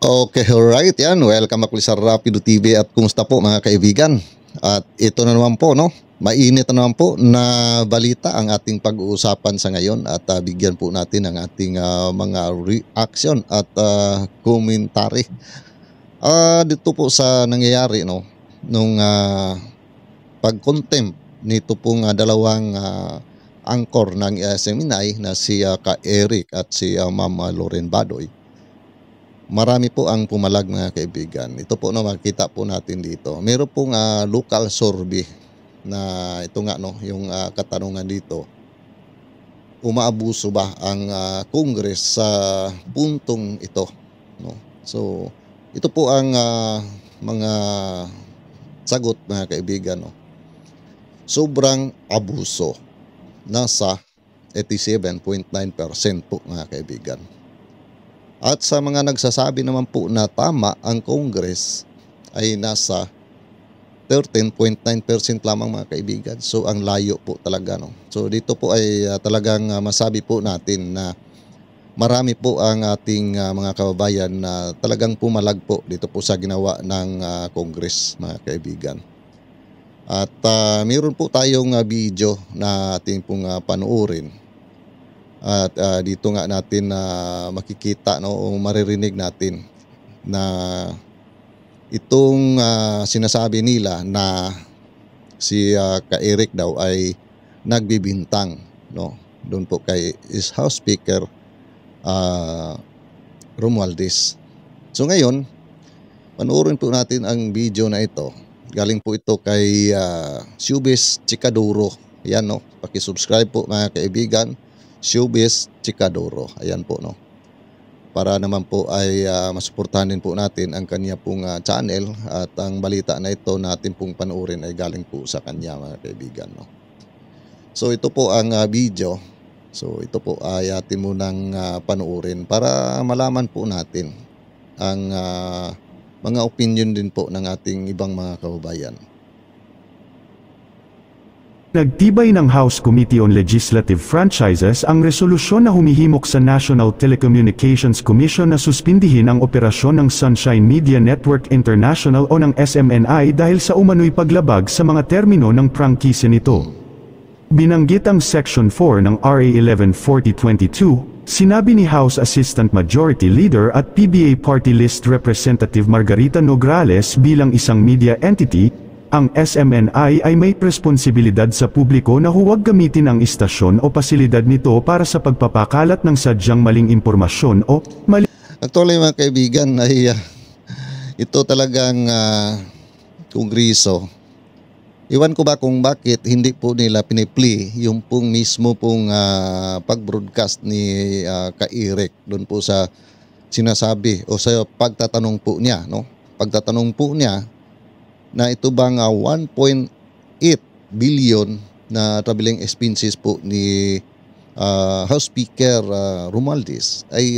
Okay, alright, yan. Welcome ako sa Rapido TV at kumusta po mga kaibigan? At ito na naman po, no? Mainit na naman po na balita ang ating pag-uusapan sa ngayon at bigyan po natin ang ating mga reaction at komentary. Dito po sa nangyayari, no? Nung pag-contempt nito pong dalawang angkor ng SMNI na si Ka Eric at si Ma'am Loren Badoy. Marami po ang pumalag mga kaibigan. Ito po na makita po natin dito. Meron pong local survey na ito nga no, yung katanungan dito. Umaabuso ba ang Congress sa puntong ito, no? So, ito po ang mga sagot mga kaibigan, no. Sobrang abuso. Nasa 87.9% po mga kaibigan. At sa mga nagsasabi naman po na tama ang Congress ay nasa 13.9% lamang mga kaibigan. So ang layo po talaga, no. So dito po ay talagang masabi po natin na marami po ang ating mga kababayan na talagang pumalag po dito po sa ginawa ng Congress mga kaibigan. At mayroon po tayong video na ating pong panuorin. At dito nga natin makikita, no, o maririnig natin na itong sinasabi nila na si Ka Eric daw ay nagbibintang, no, doon po kay House Speaker Romualdez. So ngayon, panoorin po natin ang video na ito. Galing po ito kay Showbiz Chikaduro. Ayan, no, paki-subscribe po mga kaibigan. Showbiz Chikaduro. Ayan po, no. Para naman po ay masuportahan din po natin ang kanya pong channel at ang balita na ito natin pong panoorin ay galing po sa kanya mga kaibigan, no. So ito po ang video. So ito po ay atin munang panoorin para malaman po natin ang mga opinion din po ng ating ibang mga kababayan. Nagtibay ng House Committee on Legislative Franchises ang resolusyon na humihimok sa National Telecommunications Commission na suspindihin ang operasyon ng Sunshine Media Network International o ng SMNI dahil sa umano'y paglabag sa mga termino ng prangkisa nito. Binanggit ang Section 4 ng RA 1140-22, sinabi ni House Assistant Majority Leader at PBA Party List Representative Margarita Nograles bilang isang media entity, ang SMNI ay may responsibilidad sa publiko na huwag gamitin ang istasyon o pasilidad nito para sa pagpapakalat ng sadyang maling impormasyon o mali. Actually mga kaibigan ay ito talagang Kongreso. Iwan ko ba kung bakit hindi po nila pinipli yung pong mismo pong pag-broadcast ni Ka Eric doon po sa sinasabi o sa pagtatanong po niya, no? Pagtatanong po niya na ito bang 1.8 billion na traveling expenses po ni House Speaker Romualdez ay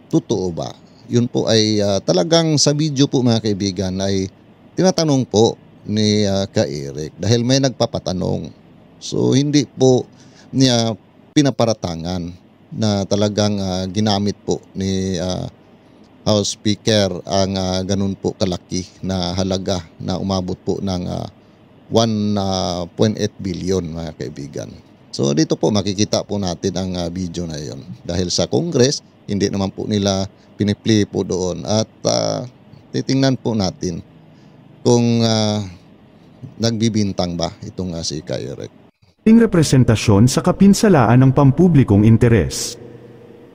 totoo ba? Yun po ay talagang sa video po mga kaibigan ay tinatanong po ni Ka Eric dahil may nagpapatanong. So hindi po niya pinaparatangan na talagang ginamit po ni House Speaker ang ganun po kalaki na halaga na umabot po ng 1.8 billion mga kaibigan. So dito po makikita po natin ang video na yon. Dahil sa Congress, hindi naman po nila pinipli po doon. At titingnan po natin kung nagbibintang ba itong si Ka Eric. Representasyon sa kapinsalaan ng pampublikong interes.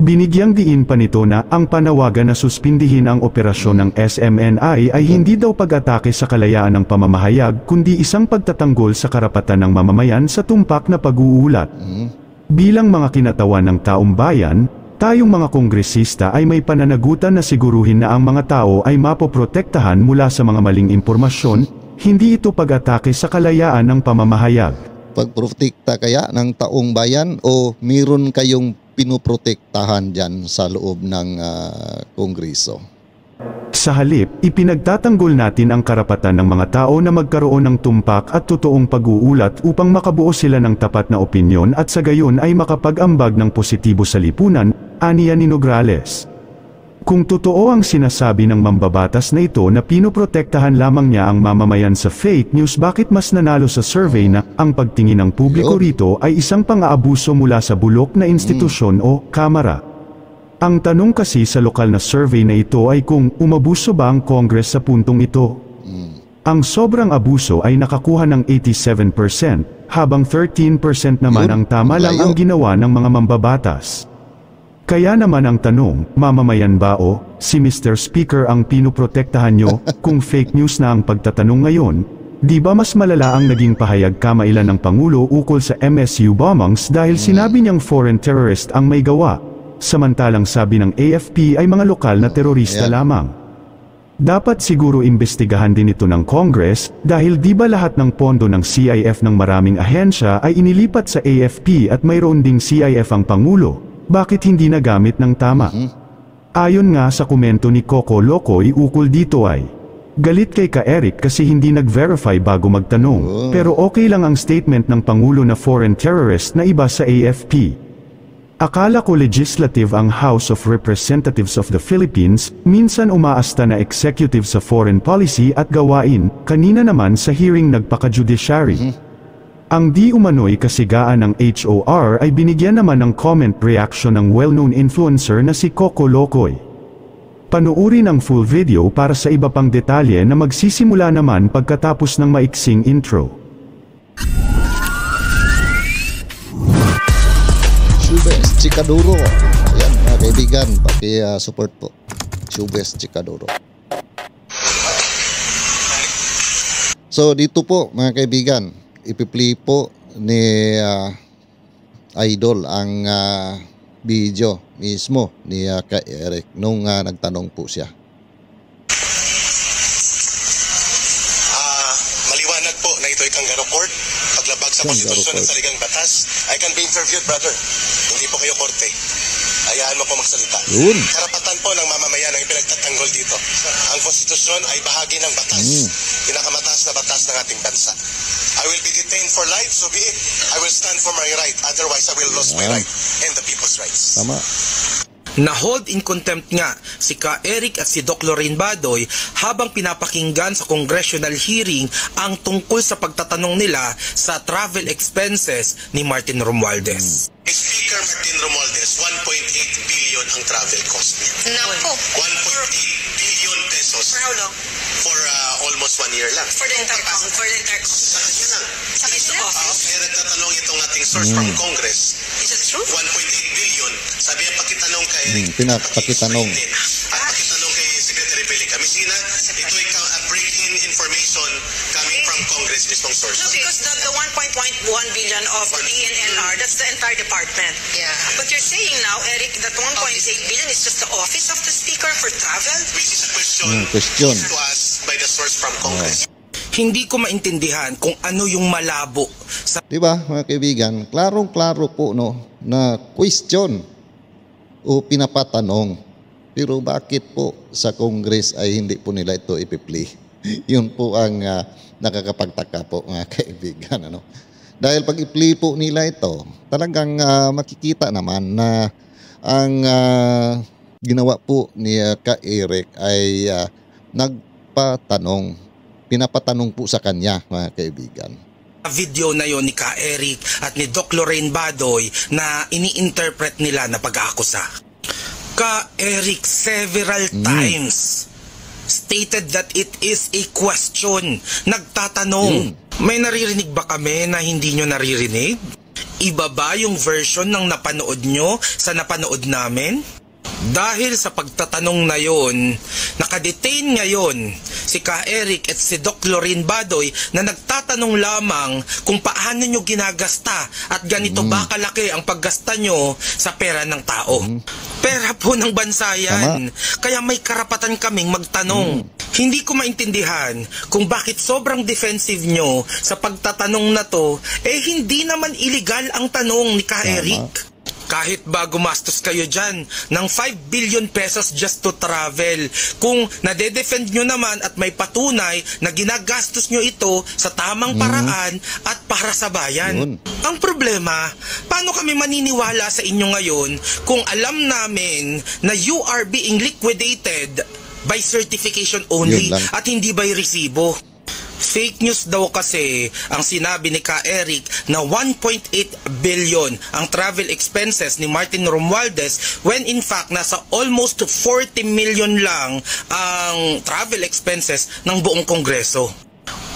Binigyang diin pa nito na ang panawagan na suspindihin ang operasyon ng SMNI ay hindi daw pag-atake sa kalayaan ng pamamahayag kundi isang pagtatanggol sa karapatan ng mamamayan sa tumpak na pag-uulat. Bilang mga kinatawan ng taong bayan, tayong mga kongresista ay may pananagutan na siguruhin na ang mga tao ay mapoprotektahan mula sa mga maling impormasyon, hindi ito pag-atake sa kalayaan ng pamamahayag. Pagprotekta kaya ng taong bayan o meron kayong pinoprotektahan dyan sa loob ng Kongreso? Sa halip, ipinagtatanggol natin ang karapatan ng mga tao na magkaroon ng tumpak at totoong pag-uulat upang makabuo sila ng tapat na opinyon at sa gayon ay makapag-ambag ng positibo sa lipunan, aniya ni Nograles. Kung totoo ang sinasabi ng mambabatas na ito na pinoprotektahan lamang niya ang mamamayan sa fake news, bakit mas nanalo sa survey na ang pagtingin ng publiko rito ay isang pang-aabuso mula sa bulok na institusyon o kamara? Ang tanong kasi sa lokal na survey na ito ay kung umabuso ba ang Congress sa puntong ito. Ang sobrang abuso ay nakakuha ng 87%, habang 13% naman ang tama lang ang ginawa ng mga mambabatas. Kaya naman ang tanong, mamamayan ba o si Mr. Speaker ang pinoprotektahan nyo kung fake news na ang pagtatanong ngayon? Di ba mas malala ang naging pahayag kamailan ng Pangulo ukol sa MSU bombings dahil sinabi niyang foreign terrorist ang may gawa, samantalang sabi ng AFP ay mga lokal na terorista lamang. Dapat siguro imbestigahan din ito ng Congress dahil di ba lahat ng pondo ng CIF ng maraming ahensya ay inilipat sa AFP at mayroon ding CIF ang Pangulo? Bakit hindi nagamit ng tama? Ayon nga sa komento ni Coco Locoy ukol dito ay, galit kay Ka-Eric kasi hindi nag-verify bago magtanong, pero okay lang ang statement ng Pangulo na foreign terrorist na iba sa AFP. Akala ko legislative ang House of Representatives of the Philippines, minsan umaasta na executive sa foreign policy at gawain, kanina naman sa hearing nagpaka-judiciary. Ang di umano'y kasigaan ng HOR ay binigyan naman ng comment reaction ng well-known influencer na si Coco Locoy. Panuurin ang full video para sa iba pang detalye na magsisimula naman pagkatapos ng maiksing intro. Shubes Chikaduro. Ayan mga kaibigan, paki-support po. Shubes Chikaduro. So dito po mga kaibigan, ipi-play po ni Idol ang video mismo ni Ka-Eric nung nagtanong po siya. Maliwanag po na ito'y kangaroo court. Paglabag sa konstitusyon at saligang batas, I can be interviewed, brother. Hindi po kayo korte. Hayaan mo po magsalita. Karapatan po ng mamamayan ang ipinagtatanggol dito. Ang konstitusyon ay bahagi ng batas. Pinakamataas na batas ng ating bansa. I will be detained for life, so be it. I will stand for my right. Otherwise, I will lose my right and the people's rights. Tama. Na-hold in contempt nga si Ka-Eric at si Doc Lorraine Badoy habang pinapakinggan sa congressional hearing ang tungkol sa pagtatanong nila sa travel expenses ni Martin Romualdez. Speaker Martin Romualdez, 1.8 billion ang travel cost niya. Naku. 1.8 billion pesos. For how long? For almost 1 year lang. For the entire cost. For the entire cost. Sa kanya lang. Sa kanya lang? Kaya nagtatanong itong ating source from Congress. Is it true? 1.8 billion. Sabi niya, pakitanong kay Pakitanong. At pakitanong kay Secretary Billy Camisina. Ito'y break-in information coming from Congress mismong source. No, because the 1.1 billion of the DNNR, that's the entire department. Yeah. But you're saying now, Eric, that 1.8 billion is just the office of the Speaker for travel? Which is a Question. to us by the source from Congress. Hindi ko maintindihan kung ano yung malabo sa Diba mga kaibigan, klarong-klaro po no, na question o pinapatanong. Pero bakit po sa Congress ay hindi po nila ito ipi-play? Yun po ang nakakapagtaka po mga kaibigan. Ano? Dahil pag i-play po nila ito, talagang makikita naman na ang ginawa po ni Ka-Eric ay pinapatanong po sa kanya mga kaibigan. video na yon ni Ka-Eric at ni Doc Lorraine Badoy na ini-interpret nila na pag-aakusa. Ka-Eric several times stated that it is a question. Nagtatanong. May naririnig ba kami na hindi nyo naririnig? Iba ba yung version ng napanood nyo sa napanood namin? Dahil sa pagtatanong na yon, nakadetain ngayon si Ka-Eric at si Doc Lorraine Badoy na nagtatanong lamang kung paano nyo ginagasta at ganito ba kalaki ang paggasta nyo sa pera ng tao. Pera po ng bansa yan. Kaya may karapatan kaming magtanong. Hindi ko maintindihan kung bakit sobrang defensive nyo sa pagtatanong na to, eh hindi naman illegal ang tanong ni Ka-Eric. Kahit ba gumastos kayo dyan ng 5 billion pesos just to travel, kung nade-defend nyo naman at may patunay na ginagastos nyo ito sa tamang paraan at para sa bayan. Ang problema, paano kami maniniwala sa inyo ngayon kung alam namin na you are being liquidated by certification only at hindi by resibo? Fake news daw kasi ang sinabi ni Ka Eric na 1.8 billion ang travel expenses ni Martin Romualdez when in fact nasa almost 40 million lang ang travel expenses ng buong Kongreso.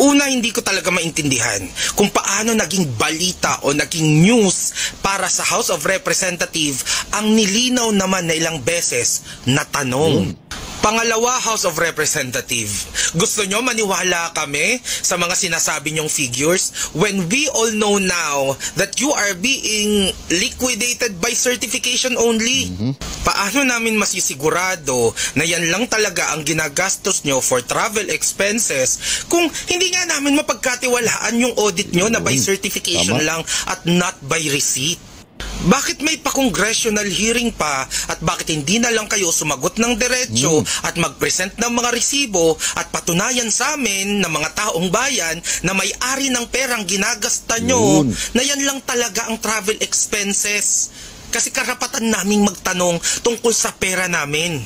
Una, hindi ko talaga maintindihan kung paano naging balita o naging news para sa House of Representatives ang nilinaw naman na ilang beses na tanong. Pangalawa, House of Representatives, gusto nyo maniwala kami sa mga sinasabi nyong figures when we all know now that you are being liquidated by certification only? Paano namin masisigurado na yan lang talaga ang ginagastos nyo for travel expenses kung hindi nga namin mapagkatiwalaan yung audit nyo na by certification lang at not by receipt? Bakit may pa-congressional hearing pa at bakit hindi na lang kayo sumagot ng diretsyo at mag-present ng mga resibo at patunayan sa amin na mga taong bayan na may-ari ng perang ginagasta nyo na yan lang talaga ang travel expenses? Kasi karapatan naming magtanong tungkol sa pera namin.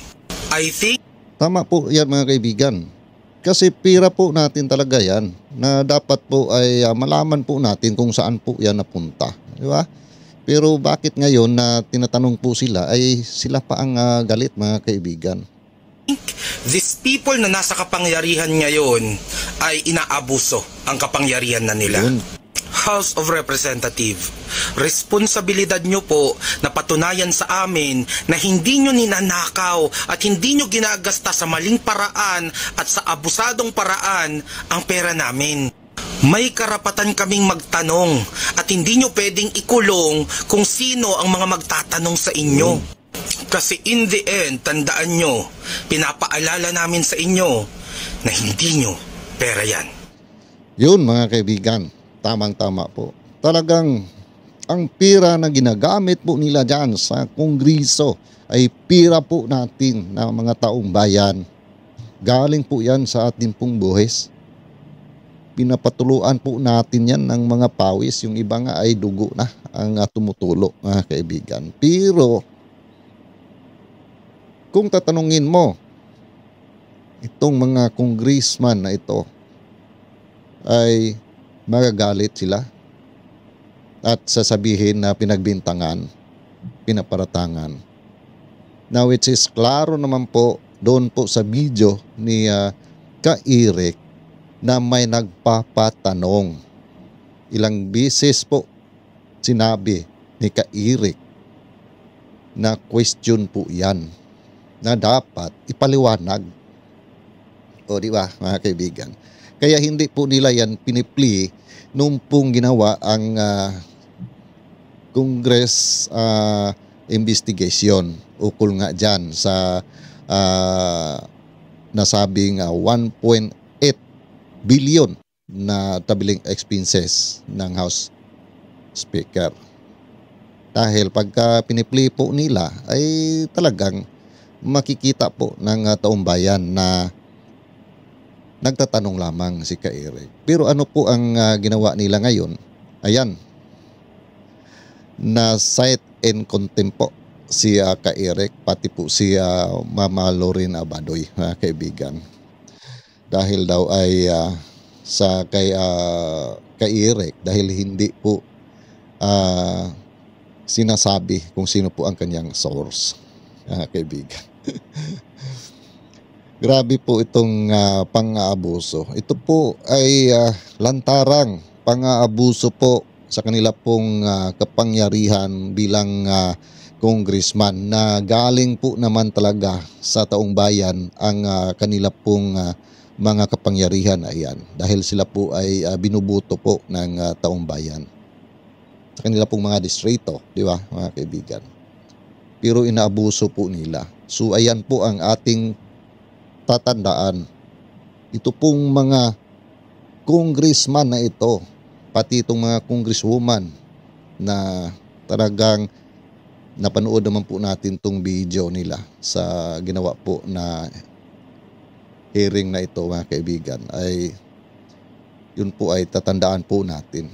I think... Tama po yan mga kaibigan. Kasi pira po natin talaga yan na dapat po ay malaman po natin kung saan po yan napunta. Di ba? Pero bakit ngayon na tinatanong po sila ay sila pa ang galit mga kaibigan? These people na nasa kapangyarihan ngayon ay inaabuso ang kapangyarihan na nila. House of Representatives, responsibilidad nyo po na patunayan sa amin na hindi nyo ninanakaw at hindi nyo ginagasta sa maling paraan at sa abusadong paraan ang pera namin. May karapatan kaming magtanong at hindi nyo pwedeng ikulong kung sino ang mga magtatanong sa inyo. Kasi in the end, tandaan nyo, pinapaalala namin sa inyo na hindi nyo pera yan. Yun mga kaibigan, tamang-tama po. Talagang ang pira na ginagamit po nila dyan sa Kongreso ay pira po natin na mga taong bayan. Galing po yan sa ating pong buhis. Pinapatuluan po natin yan ng mga pawis. Yung iba nga ay dugo na ang tumutulo mga kaibigan. Pero kung tatanungin mo itong mga congressman na ito ay magagalit sila at sasabihin na pinagbintangan, pinaparatangan. Now it is klaro naman po doon po sa video ni Ka Eric na may nagpapatanong. Ilang beses po sinabi ni Ka Eric na question po yan na dapat ipaliwanag. O di ba mga kaibigan? Kaya hindi po nila yan pinipli nung pong ginawa ang Congress investigation ukol nga dyan sa nasabing 1.8 billion na traveling expenses ng House Speaker. Dahil pagka pinipli po nila ay talagang makikita po ng taong bayan na nagtatanong lamang si Ka Eric. Pero ano po ang ginawa nila ngayon? Ayan, na cite in contempt po si Ka Eric, pati po si Mama Loren Badoy, mga kaibigan. Dahil daw ay sa kay Ka Eric, dahil hindi po sinasabi kung sino po ang kanyang source, mga kaibigan. Grabe po itong pang-aabuso. Ito po ay lantarang pang-aabuso po sa kanila pong kapangyarihan bilang congressman na galing po naman talaga sa taong bayan ang kanila pong mga kapangyarihan. Ayan, dahil sila po ay binubuto po ng taong bayan sa kanila pong mga distrito, di ba mga kaibigan? Pero inaabuso po nila. So ayan po ang ating tatandaan. Ito pong mga congressman na ito, pati itong mga congresswoman na talagang napanood naman po natin tong video nila sa ginawa po na hearing na ito mga kaibigan, ay yun po ay tatandaan po natin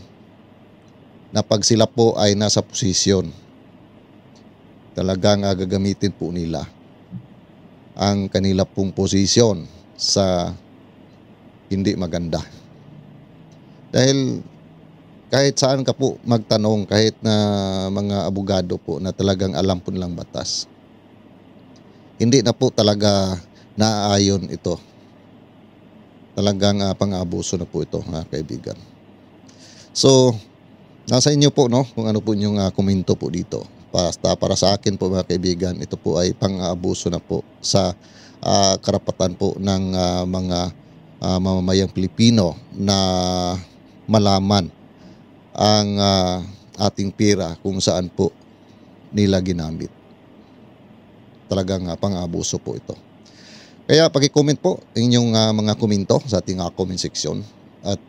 na pag sila po ay nasa posisyon, talagang gagamitin po nila ang kanila pong posisyon sa hindi maganda. Dahil kahit saan ka po magtanong, kahit na mga abogado po na talagang alam po nilang batas, hindi na po talaga naaayon ito. Talagang pang-abuso na po ito mga kaibigan. So, nasa inyo po no kung ano po inyong komento po dito. Basta para sa akin po mga kaibigan, ito po ay pang-abuso na po sa karapatan po ng mga mamamayang Pilipino na malaman ang ating pera kung saan po nila ginamit. Talagang pang-abuso po ito. Kaya paki-comment po inyong mga komento sa ating comment section. At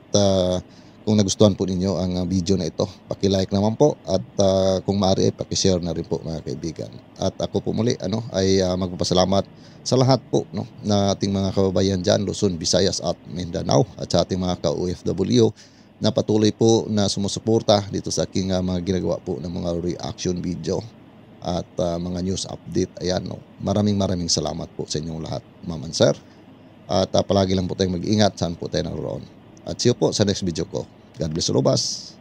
kung nagustuhan po ninyo ang video na ito, paki-like naman po at kung maaari ay paki-share na rin po mga kaibigan. At ako po muli ay magpapasalamat sa lahat po na ating mga kababayan dyan, Luzon, Visayas at Mindanao, at sa ating mga ka-OFW na patuloy po na sumusuporta dito sa aking mga ginagawa po ng mga reaction video at mga news update. Ayan, maraming salamat po sa inyong lahat, Ma'am and Sir. At palagi lang po tayong mag-ingat saan po tayo naroon. At see you po sa next video ko. God bless all of us.